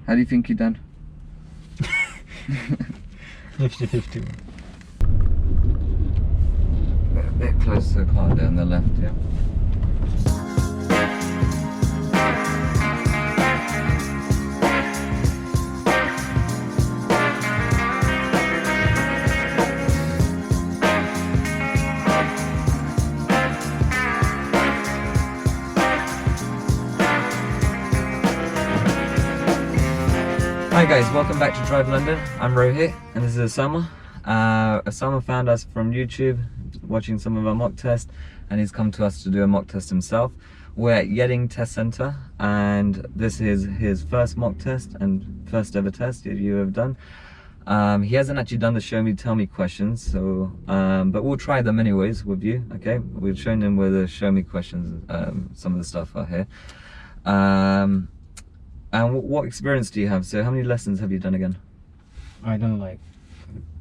How do you think you done? 50-50. A bit close to the car there on the left, yeah. Hi guys, welcome back to Drive London. I'm Rohit and this is Osama. Osama found us from YouTube watching some of our mock tests and he's come to us to do a mock test himself. We're at Yeading Test Centre and this is his first mock test and first ever test you have done. He hasn't actually done the show me tell me questions, so but we'll try them anyways with you, okay? We've shown him where the show me questions, some of the stuff are here. And what experience do you have? So how many lessons have you done again? I done like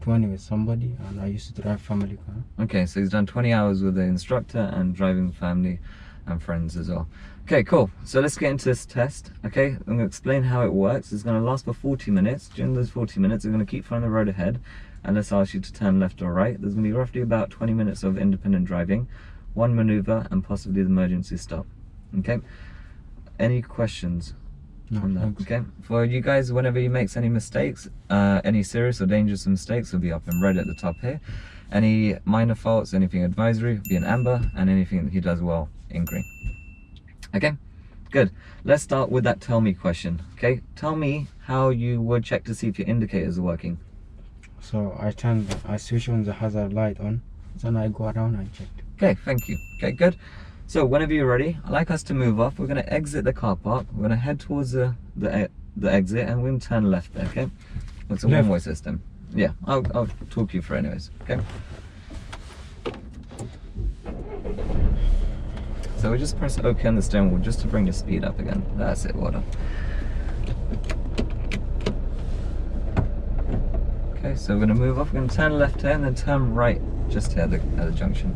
20 with somebody and I used to drive family car. Okay, so he's done 20 hours with the instructor and driving family and friends as well. Okay, cool. So let's get into this test, okay? I'm going to explain how it works. It's going to last for 40 minutes. During those 40 minutes, we're going to keep following the road ahead and let's ask you to turn left or right. There's going to be roughly about 20 minutes of independent driving, one maneuver and possibly the emergency stop, okay? Any questions? No, On that. thanks. Okay, for you guys, whenever he makes any mistakes, any serious or dangerous mistakes will be up in red at the top here. Any minor faults, anything advisory will be in amber, and anything that he does well in green. Okay, good. Let's start with that tell me question. Okay, tell me how you would check to see if your indicators are working. So I switch on the hazard light on, then I go around and check. Okay, thank you. Okay, good. So whenever you're ready, I'd like us to move off. We're going to exit the car park. We're going to head towards the exit and we're going to turn left there, okay? It's a one-way system. Yeah, I'll talk you through anyways, okay? So we just press OK on the steering wheel just to bring the speed up again. That's it, well done. Okay, so we're going to move off. We're going to turn left here and then turn right just here at the junction.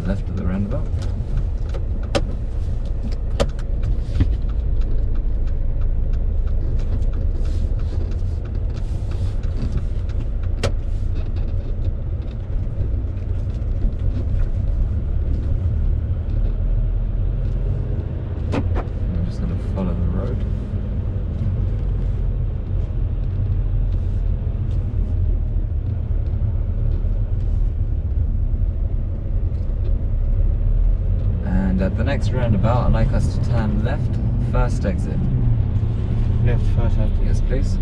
Left of the roundabout. I'm just going to follow the road. And at the next roundabout, I'd like us to turn left, first exit. Left first exit. Yes, please.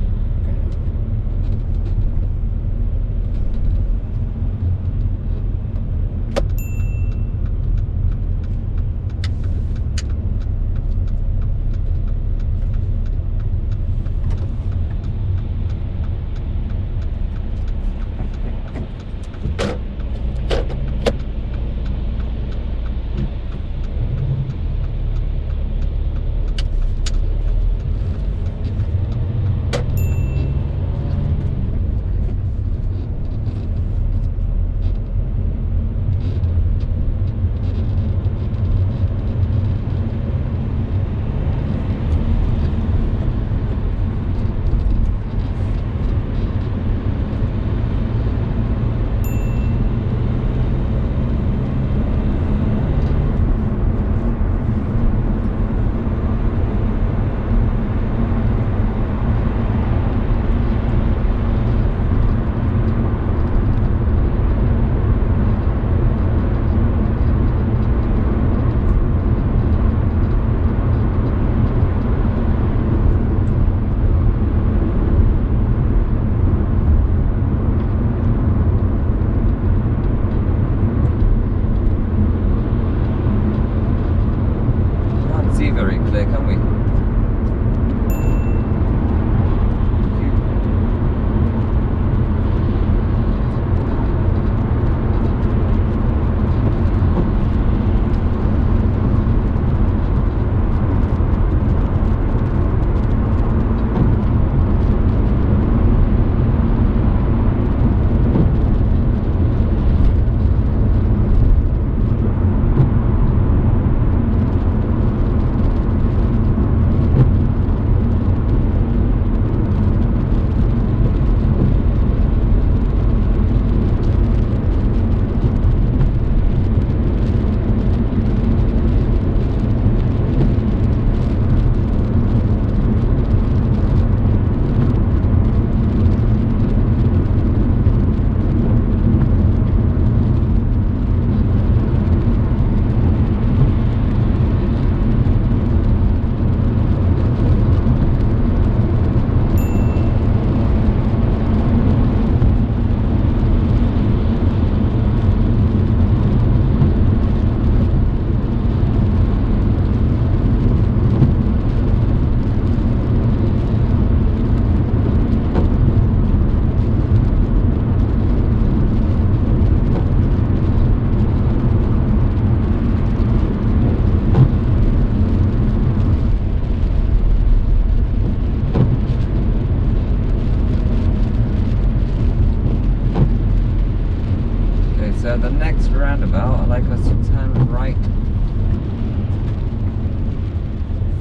roundabout, I'd like us to turn right.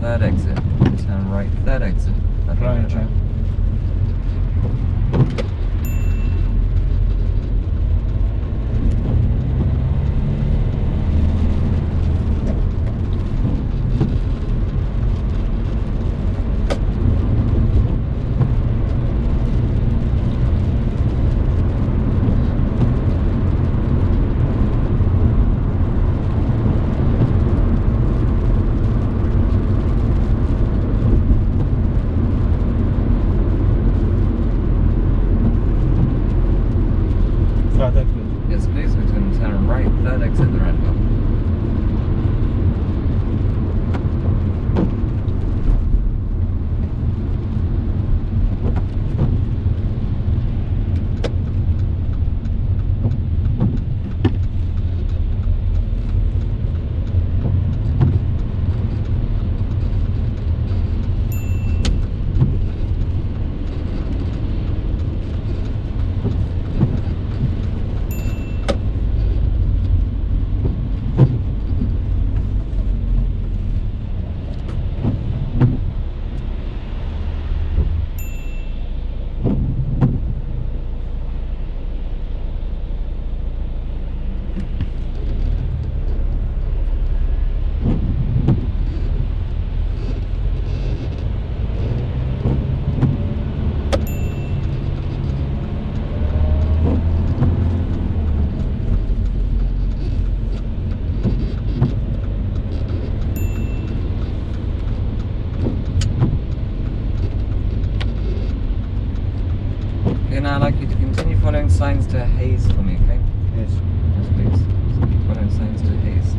Third exit. Turn right. Third exit. At the Right, roundabout. Further, please. Yes, please. We're going to turn right. Third exit at the roundabout. Okay, now I'd like you to continue following signs to Hayes for me, okay? Yes. Yes, please. So keep following signs to Hayes.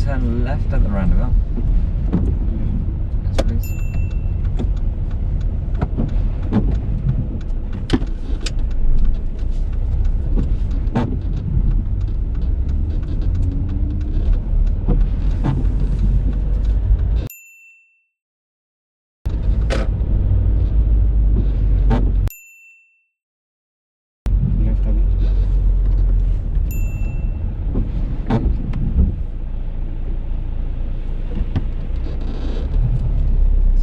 turn left at the roundabout. Yes, please. Left again.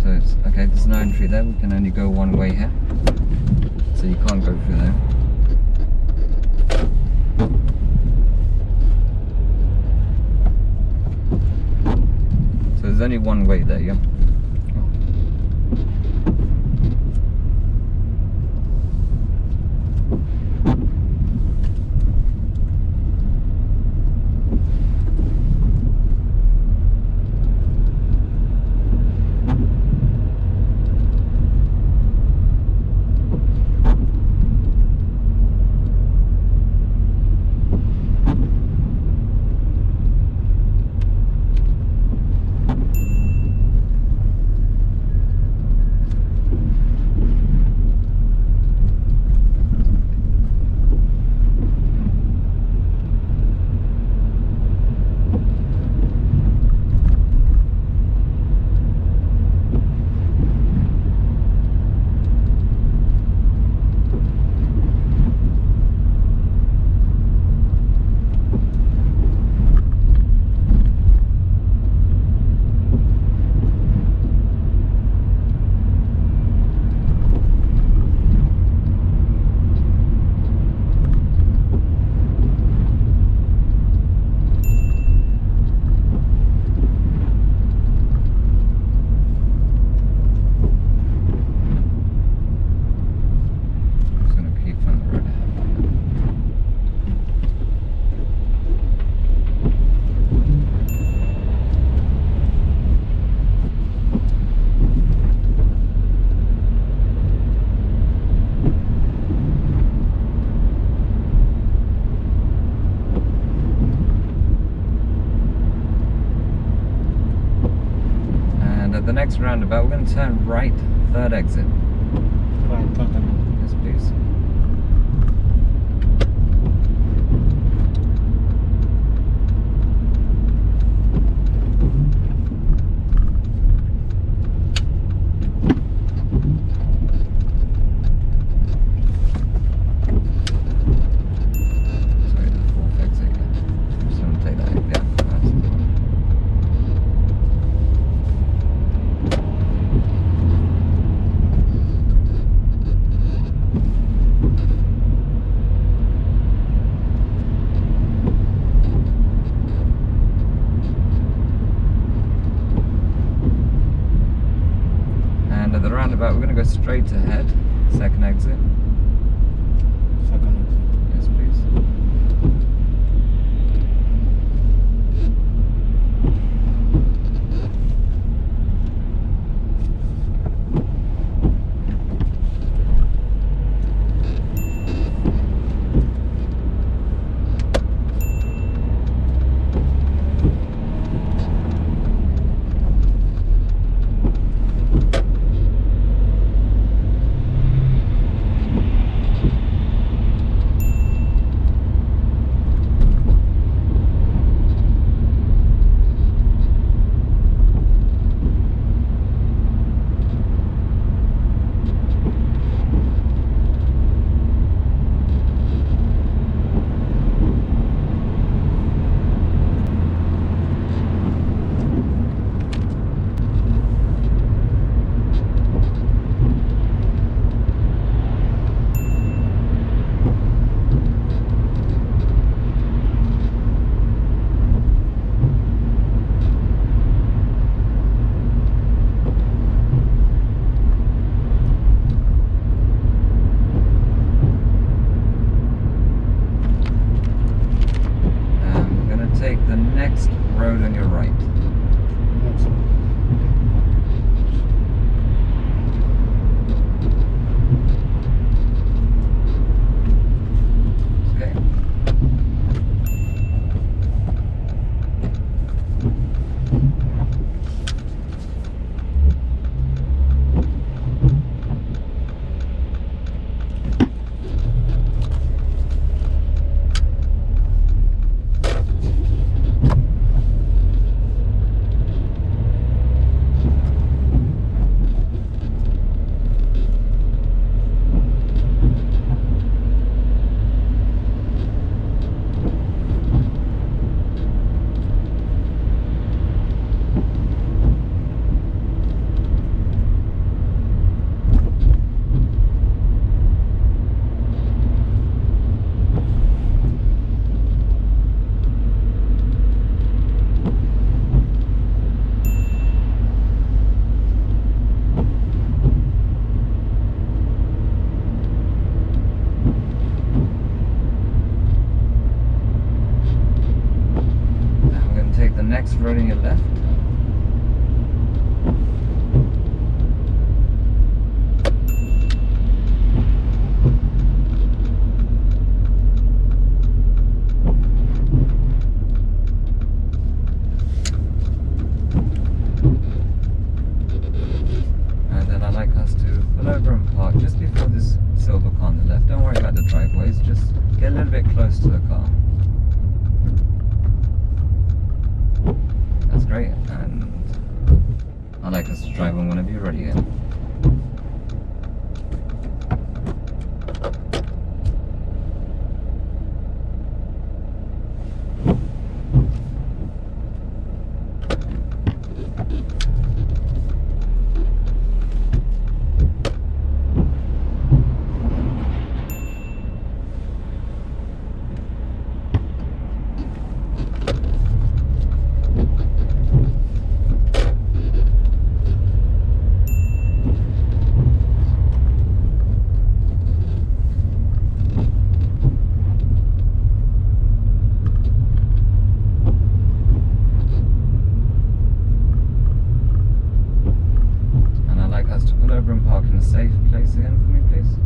So it's okay, there's no entry there, we can only go one way here. So you can't go through there. So there's only one way there, yeah? At the next roundabout, we're going to turn right, third exit. Right, totally. Yes, please. Sorry, the fourth exit. I'm just going to take that. Yeah, that's the one. And at the roundabout, we're going to go straight ahead, second exit. Second exit. Yes, please. on your left. And then I'd like us to pull over and park just before this silver car on the left. Don't worry about the driveways, just get a little bit close to the car. That's great, and I'd like us to drive on whenever you're ready again. Over and park in a safe place again for me, please.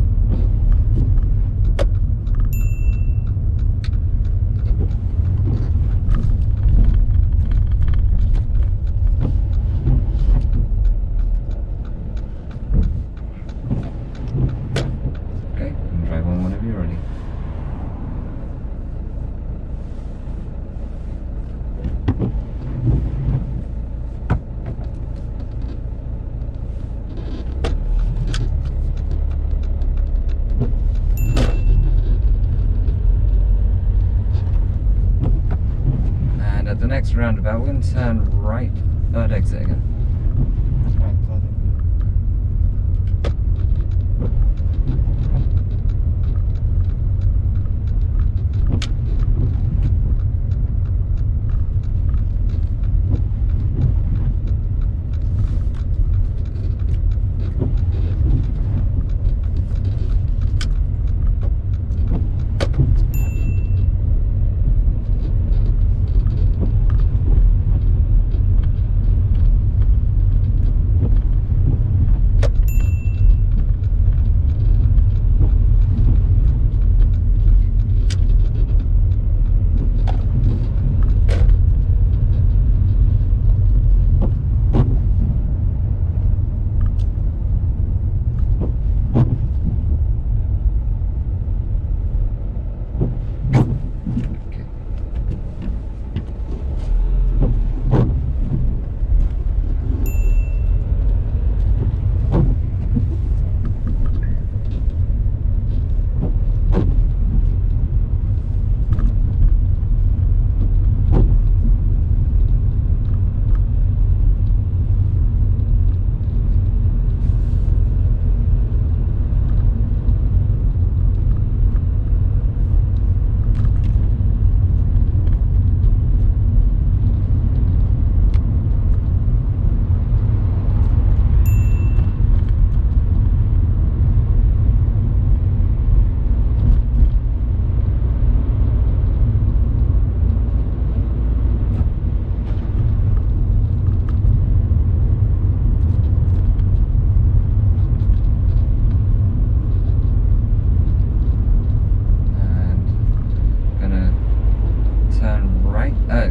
Okay, and drive on whenever you're ready. At the next roundabout, we're going to turn right, third exit again.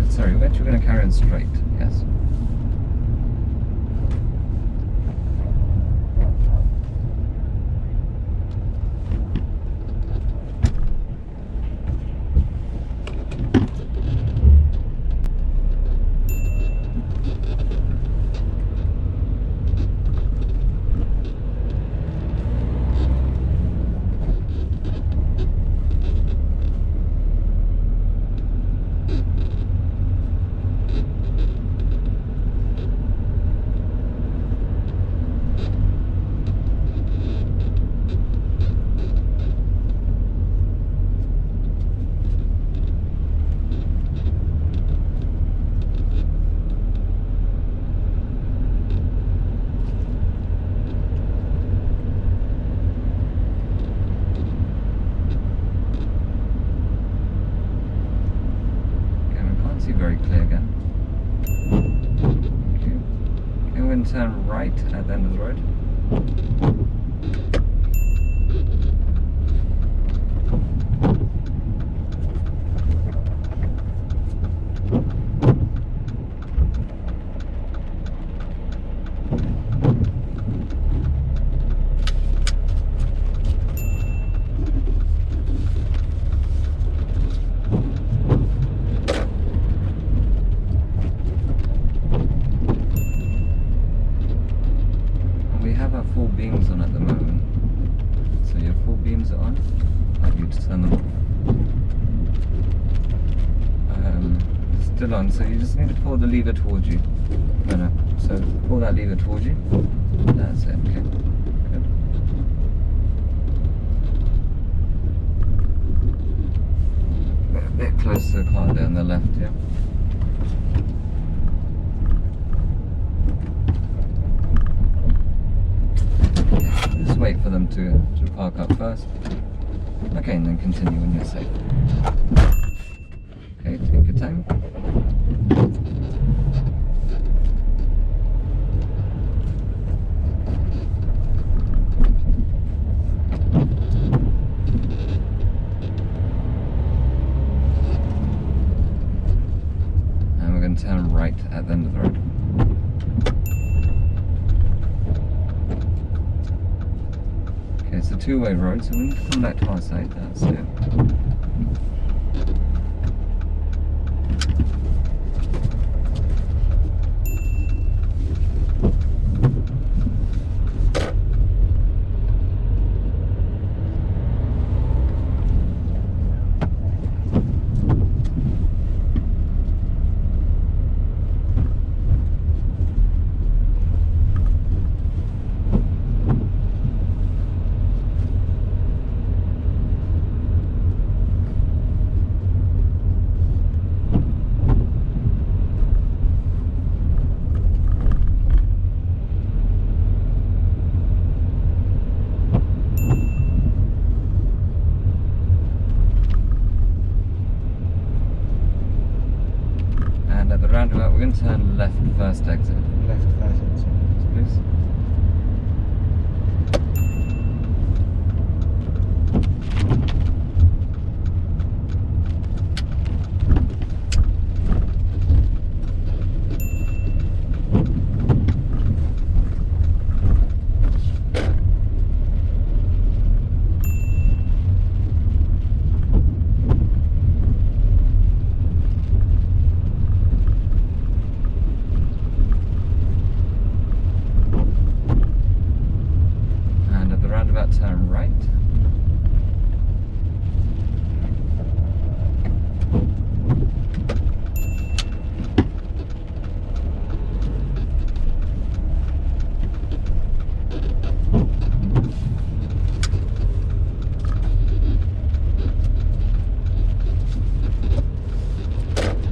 Sorry, we're going to carry on straight, yes. going to turn right at the end of the road. Full beams on at the moment, so your full beams are on. I'd like you to turn them off. Still on, so you just need to pull the lever towards you. No, so pull that lever towards you. That's it, okay. Good. A bit close to the car there on the left, yeah. Just wait for them to park up first. Okay, and then continue when you're safe. Okay, take your time. And we're going to turn right at the end of the road. It's a two-way road, so we need to come back to our side. That's it. Roundabout, we're going to turn left first exit. Left first exit. Please. Turn right.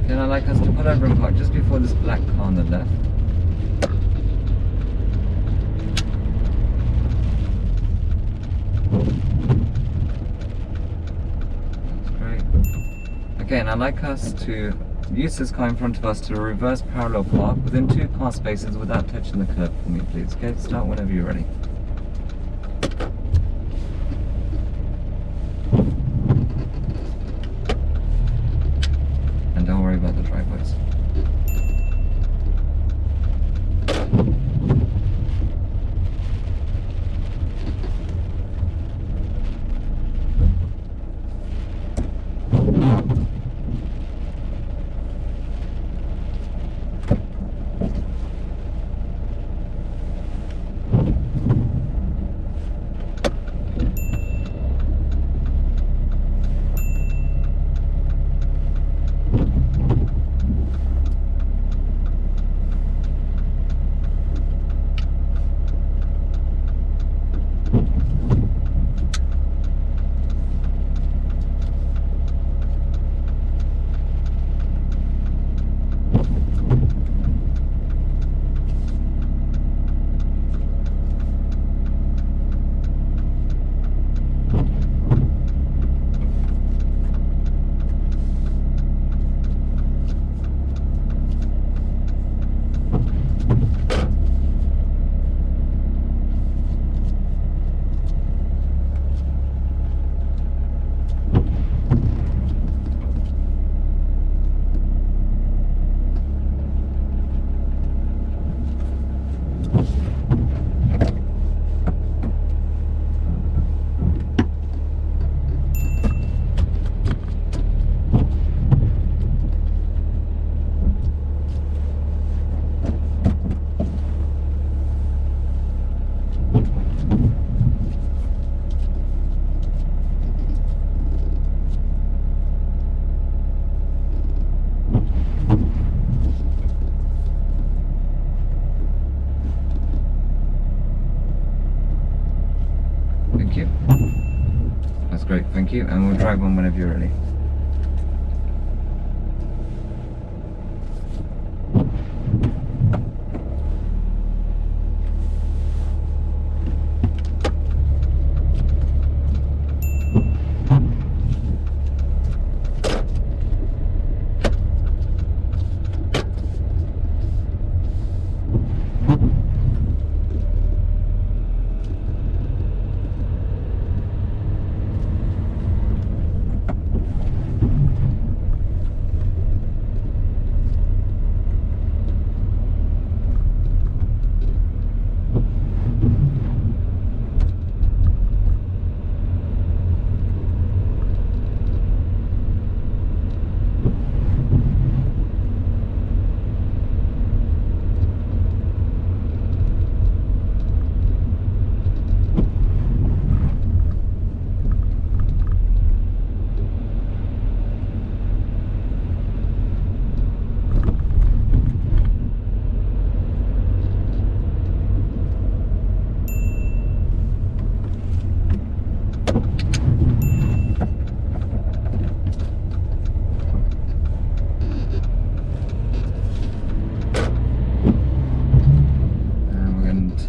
Then I'd like us to pull over and park just before this black car on the left. Okay, and I'd like us to use this car in front of us to reverse parallel park within 2 car spaces without touching the curb for me, please. Okay, start whenever you're ready. And don't worry about the driveways. you, and we'll drive one whenever you're ready.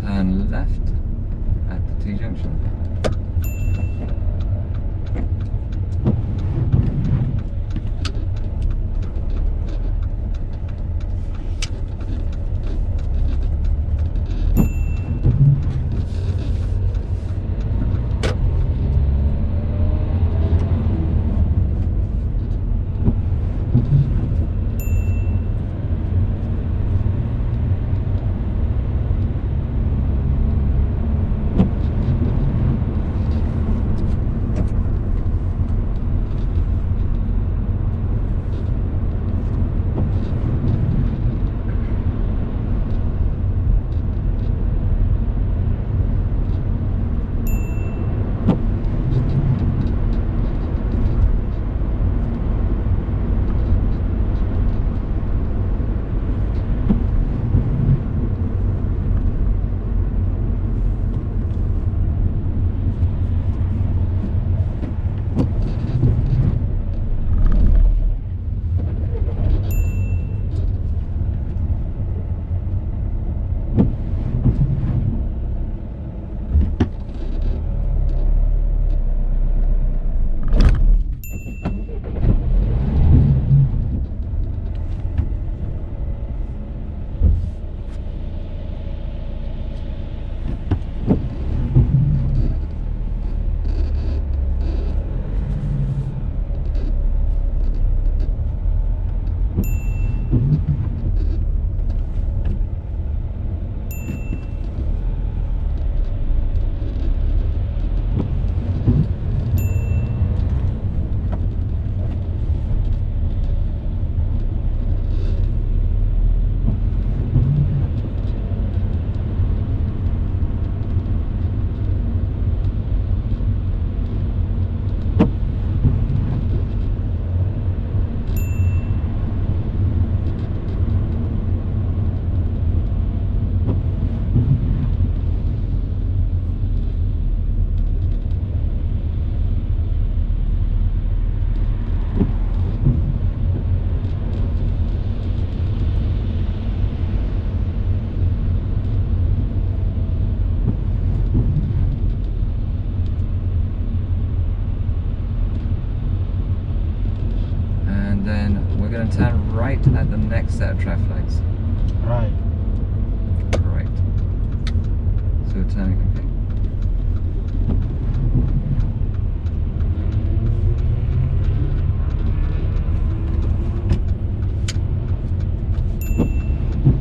Turn left at the T-junction. Going to turn right at the next set of traffic lights. Right. Right. So we're turning, okay.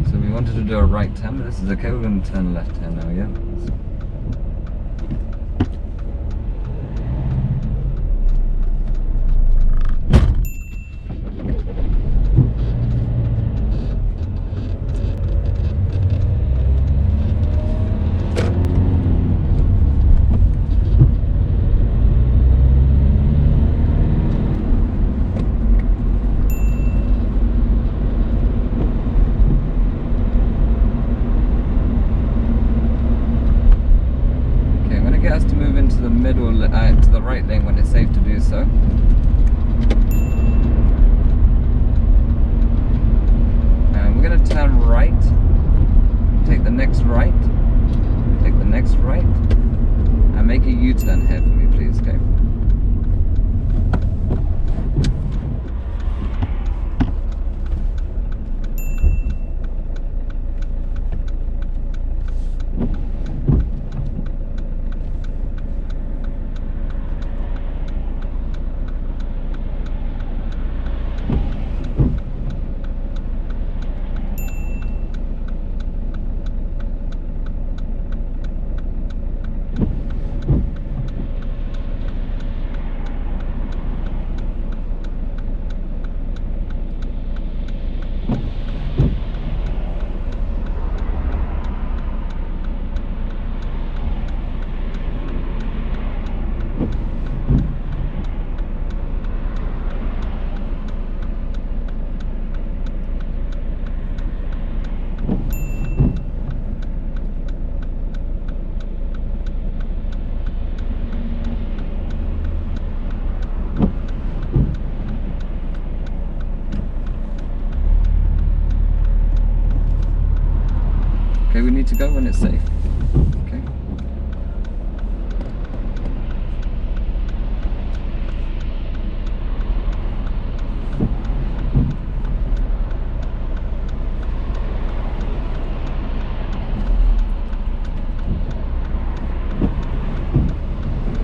So we wanted to do a right turn, but this is okay. We're going to turn left here now, yeah? To the right lane when it's safe to do so. And we're going to turn right, take the next right, take the next right, and make a U-turn here for me, please, okay? Okay, we need to go when it's safe. Okay.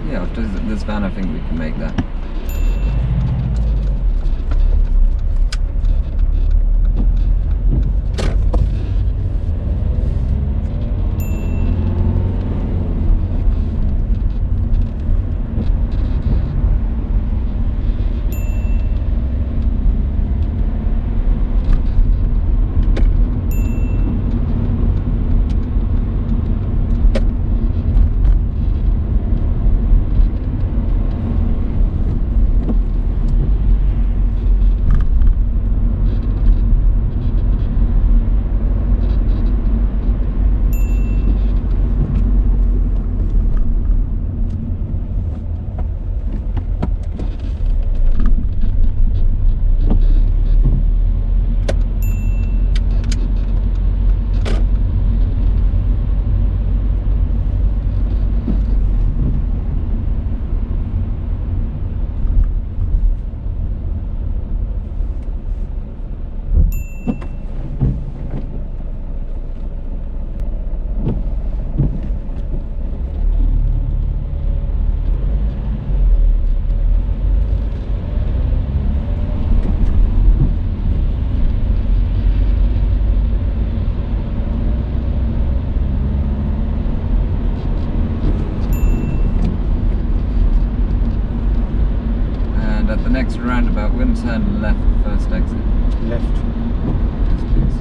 Yeah, after this van, I think we can make that. At the next roundabout, we're going to turn left, first exit. Left. Yes, please.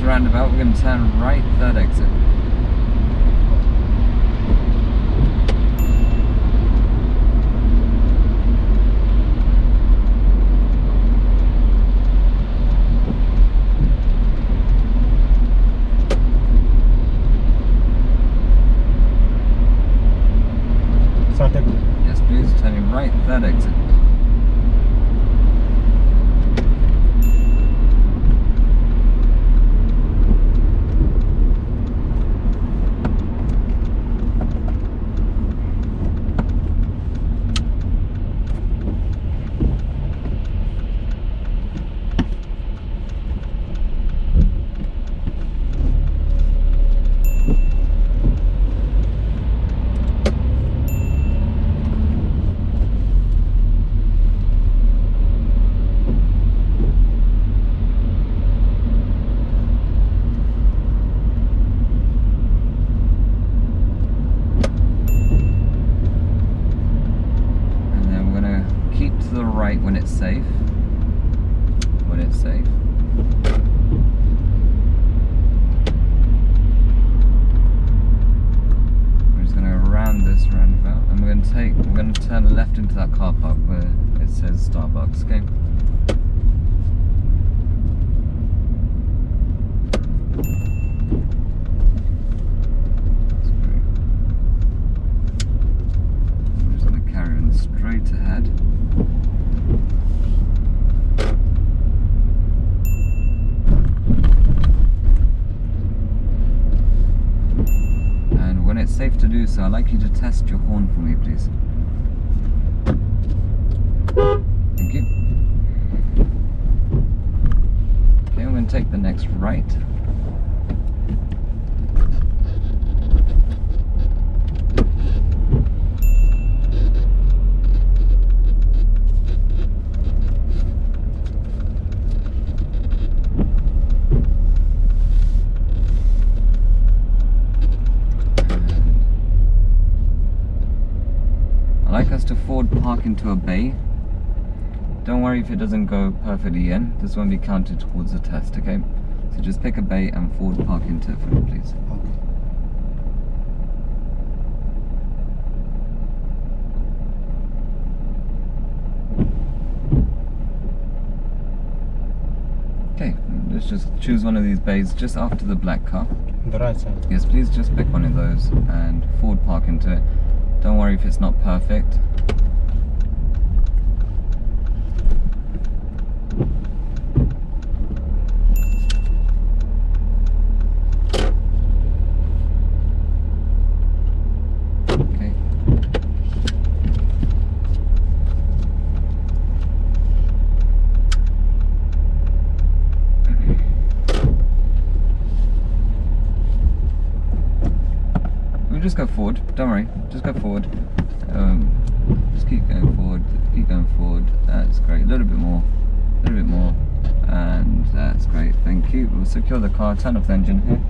Roundabout, we're going to turn right, third exit. it's safe. When it's safe. We're just gonna go around this roundabout, and we're gonna turn left into that car park where it says Starbucks. Okay. That's great. I'm just gonna carry on straight ahead. And when it's safe to do so, I'd like you to test your horn for me, please. Thank you. Okay, I'm going to take the next right. I like us to forward park into a bay. Don't worry if it doesn't go perfectly in. This won't be counted towards the test, okay? So just pick a bay and forward park into it for me, please. Okay, let's just choose one of these bays just after the black car. The right side. Yes, please just pick one of those and forward park into it. Don't worry if it's not perfect. Okay. We'll just go forward, don't worry, just go forward. Just keep going forward, that's great. A little bit more, and that's great, thank you. We'll secure the car, turn off the engine here.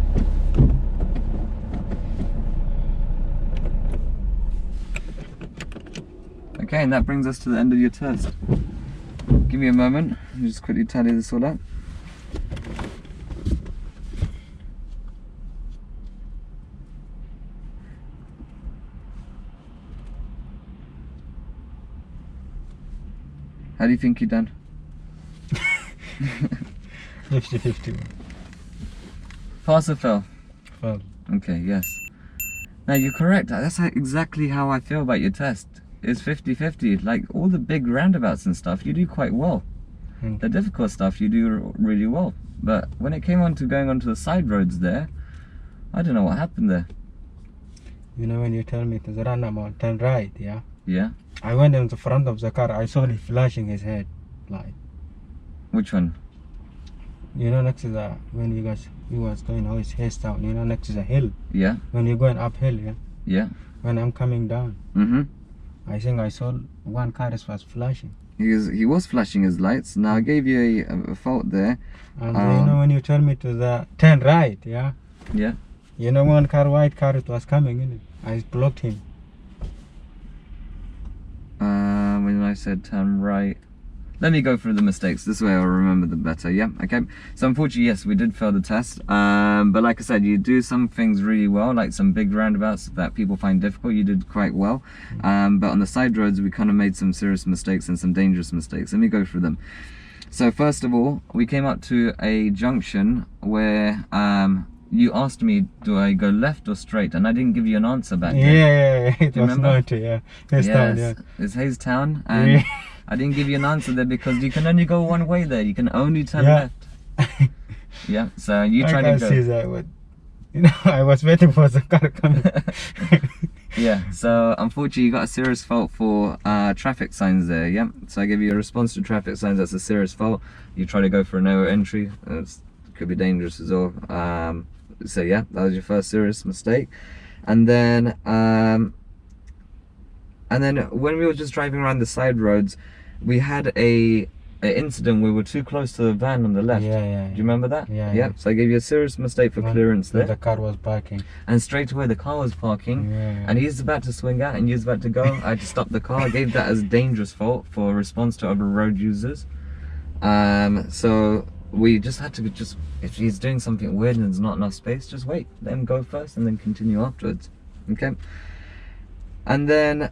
Okay, and that brings us to the end of your test. Give me a moment, I'll just quickly tally this all up. How do you think you done? 50-50. Pass or fail? Well, Okay, yes. Now you're correct. That's exactly how I feel about your test. It's 50-50. Like all the big roundabouts and stuff, you do quite well. The difficult stuff, you do really well. But when it came on to going onto the side roads there, I don't know what happened there. you know when you tell me to the roundabout, turn right, yeah? Yeah? I went in the front of the car, I saw him flashing his head light. Which one? You know, next to the, when you was going his down, you know, next to the hill. Yeah? When you're going uphill, yeah? Yeah? When I'm coming down, Mm-hmm. I think I saw one car was flashing. He was flashing his lights. Now I gave you a fault there. And you know when you tell me to the turn right, yeah? Yeah? You know one car, white car, it was coming in. I blocked him. When I said turn right. Let me go through the mistakes. This way I'll remember them better. Yeah, okay. So unfortunately, yes, we did fail the test. But like I said, you do some things really well, like some big roundabouts that people find difficult. You did quite well. But on the side roads, we kind of made some serious mistakes and some dangerous mistakes. Let me go through them. So first of all, we came up to a junction where you asked me, do I go left or straight? And I didn't give you an answer back then. Yeah, it Do you was remember? not, yeah. His town, yeah. It's Hayes Town, and Yeah. I didn't give you an answer there because you can only go one way there. You can only turn Yeah. left. Yeah, so you I tried can to see go. that, but you know, I was waiting for the car coming. Yeah, so unfortunately you got a serious fault for traffic signs there. Yeah, so I gave you a response to traffic signs. That's a serious fault. You try to go for a no entry. It could be dangerous as well. So yeah, that was your first serious mistake. And then when we were just driving around the side roads, we had a an incident we were too close to the van on the left. Yeah. Do you remember that? Yeah. Yep. So I gave you a serious mistake for When- clearance when there. the car was parking. And straight away the car was parking, Yeah. and he was about to swing out and he was about to go. I had to stop the car. I gave that as dangerous fault for response to other road users. So we just had to if he's doing something weird and there's not enough space, just wait, let him go first and then continue afterwards. Okay. And then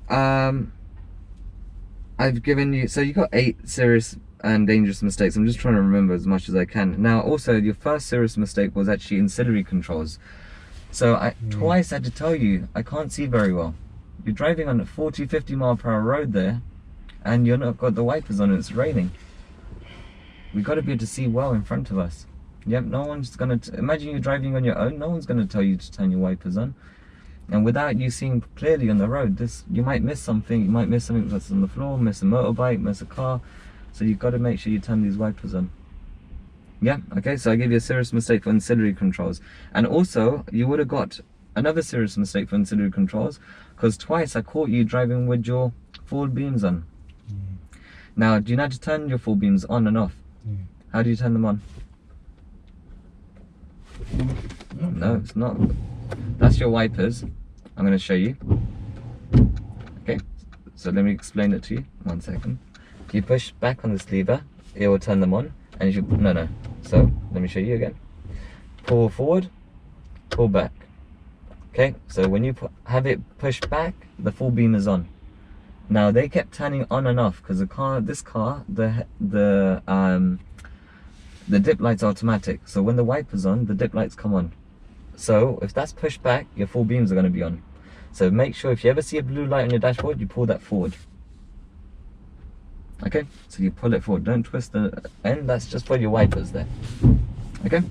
I've given you, so you got 8 serious and dangerous mistakes. I'm just trying to remember as much as I can. Now also your first serious mistake was actually ancillary controls. So I twice had to tell you I can't see very well. You're driving on a 40-50 mile per hour road there and you're not got the wipers on and it's raining. We got to be able to see well in front of us. Yep, no one's gonna imagine you're driving on your own, no one's gonna tell you to turn your wipers on. And without you seeing clearly on the road, you might miss something. You might miss something that's on the floor, miss a motorbike, miss a car. So you've got to make sure you turn these wipers on. Yeah, okay, so I gave you a serious mistake for ancillary controls. And also, you would have got another serious mistake for ancillary controls, because twice I caught you driving with your forward beams on. Now, do you know how to turn your forward beams on and off? How do you turn them on? No, it's not. That's your wipers. I'm going to show you. Okay, so let me explain it to you. 1 second. If you push back on this lever, it will turn them on. And if you no. So let me show you again. Pull forward, pull back. Okay, so when you have it pushed back, the full beam is on. Now they kept turning on and off because this car, the dip light's automatic. So when the wiper's on, the dip lights come on. So if that's pushed back, your full beams are going to be on. So make sure if you ever see a blue light on your dashboard, you pull that forward. Okay, so you pull it forward. Don't twist the end. That's just for your wipers there. Okay,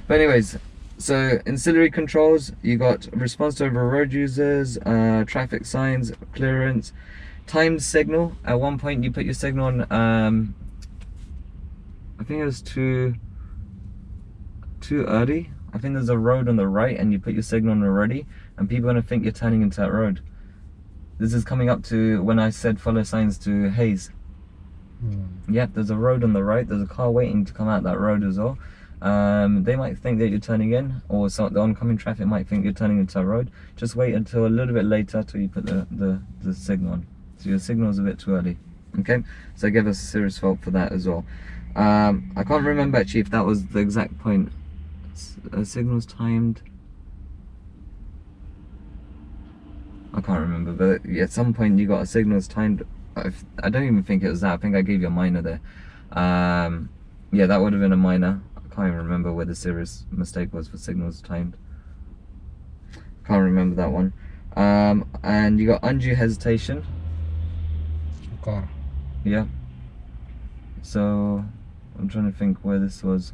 but anyways, so ancillary controls, you got response to other road users, traffic signs, clearance, timed signal. At one point you put your signal on, I think it was too early. I think there's a road on the right and you put your signal on already and people are going to think you're turning into that road. This is coming up to when I said follow signs to Hayes. Yep, there's a road on the right, there's a car waiting to come out that road as well. They might think that you're turning in, or the oncoming traffic might think you're turning into a road. Just wait until a little bit later till you put the signal on. So your signal's a bit too early. Okay, so give us a serious fault for that as well. I can't remember actually if that was the exact point. Signals timed. I can't remember, but at some point you got a signals timed. I don't even think it was that. I think I gave you a minor there. Yeah, that would have been a minor. I can't even remember where the serious mistake was for signals timed. Can't remember that one. And you got undue hesitation. Car. Yeah. So I'm trying to think where this was.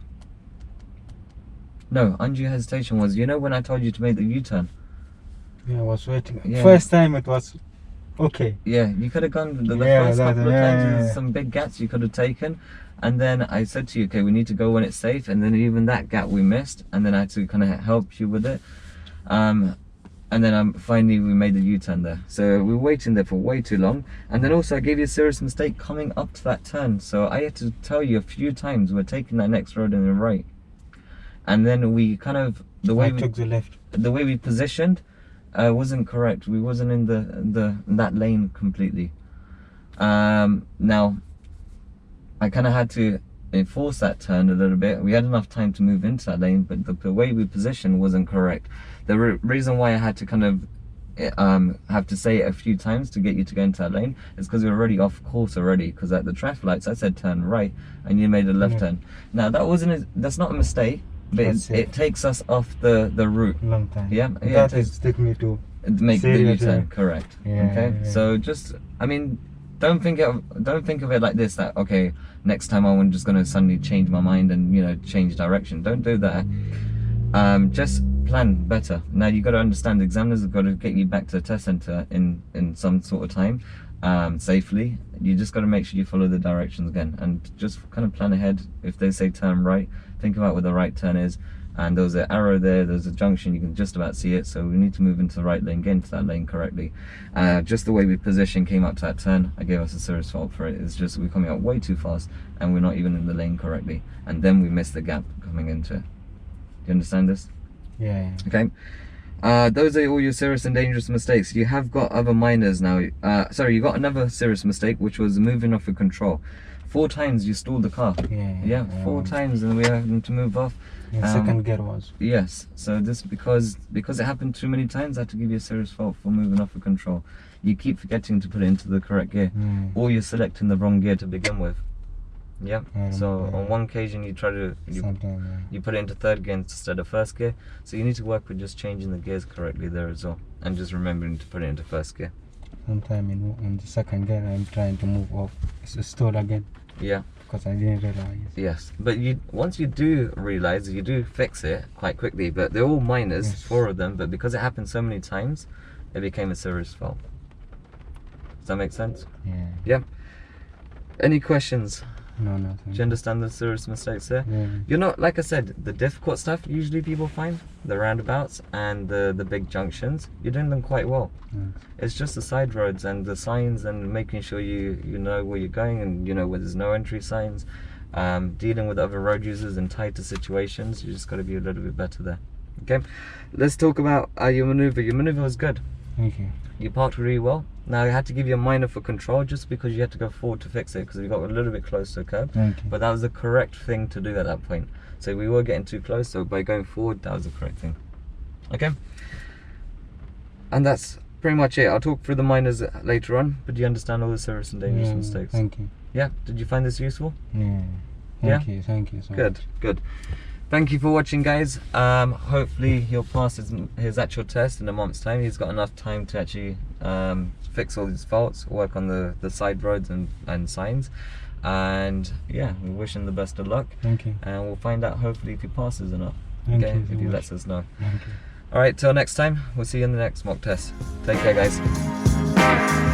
No, undue hesitation was, you know when I told you to make the U-turn? Yeah, I was waiting. Yeah. First time it was okay. Yeah, you could have gone the Yeah, first couple of times, yeah. there's some big gaps you could have taken. And then I said to you, okay, we need to go when it's safe. And then even that gap we missed. And then I had to kind of help you with it. And then finally we made the U-turn there. So we were waiting there for way too long. And then also I gave you a serious mistake coming up to that turn. So I had to tell you a few times we're taking that next road on the right. And then we kind of, the way I took the left. The way we positioned wasn't correct. We wasn't in that lane completely. Now I kind of had to enforce that turn a little bit. We had enough time to move into that lane, but the way we positioned wasn't correct. The reason why I had to kind of have to say it a few times to get you to go into that lane is because we were already off course already, because at the traffic lights I said turn right and you made a left turn. Now that's not a mistake, but it takes us off the route. Long time. Yeah, That is take me to make the serious, U-turn. yeah. Correct. Yeah, Okay, yeah. so just, I mean, don't think of it like this, that okay, next time I'm just gonna suddenly change my mind and change direction. Don't do that. Just plan better. Now you got to understand, the examiners have got to get you back to the test center in some sort of time, safely. You just got to make sure you follow the directions again and just kind of plan ahead. If they say turn right, think about where the right turn is and there was an arrow there's a junction, you can just about see it, so we need to move into the right lane, get into that lane correctly. Just the way we positioned, came up to that turn, I gave us a serious fault for it. It's just we're coming up way too fast and we're not even in the lane correctly, and then we missed the gap coming into it. Do you understand this? Yeah. Okay. Those are all your serious and dangerous mistakes. You have got other minors now. Sorry, you got another serious mistake, which was moving off of control. 4 times you stalled the car. Yeah, 4 times, and we had to move off. Second gear was. Yes, so this because it happened too many times, I had to give you a serious fault for moving off of control. You keep forgetting to put it into the correct gear, or you're selecting the wrong gear to begin with. Yeah, so on one occasion you try to you put it into 3rd gear instead of 1st gear, so you need to work with just changing the gears correctly there as well, and just remembering to put it into 1st gear. Sometime in the 2nd gear I'm trying to move off, it's stalled again. Yeah, because I didn't realize. Yes, but once you do realize, you do fix it quite quickly, but they're all minors, 4 of them, but because it happened so many times, it became a serious fault. Does that make sense? Yeah. Any questions? No, nothing. Do you understand the serious mistakes there? Yeah. You're not, like I said, the difficult stuff usually people find, the roundabouts and the big junctions, you're doing them quite well. It's just the side roads and the signs and making sure you know where you're going, and you know where there's no entry signs, dealing with other road users in tighter situations. You just got to be a little bit better there. Okay, let's talk about your maneuver. Your maneuver was good. Thank you. You parked really well. Now I had to give you a minor for control just because you had to go forward to fix it, because we got a little bit close to the curb. But that was the correct thing to do at that point. So we were getting too close, so by going forward, that was the correct thing. Okay? And that's pretty much it. I'll talk through the minors later on, but do you understand all the serious and dangerous mistakes? Thank you. Yeah? Did you find this useful? Thank you so much. Good. Thank you for watching, guys. Hopefully he'll pass his actual test in a month's time. He's got enough time to actually fix all these faults, work on the side roads and signs. And yeah, we wish him the best of luck. Thank you. And we'll find out hopefully if he passes or not. Thank okay, you so if he much. lets us know. Thank you. Alright, till next time, we'll see you in the next mock test. Take care, guys.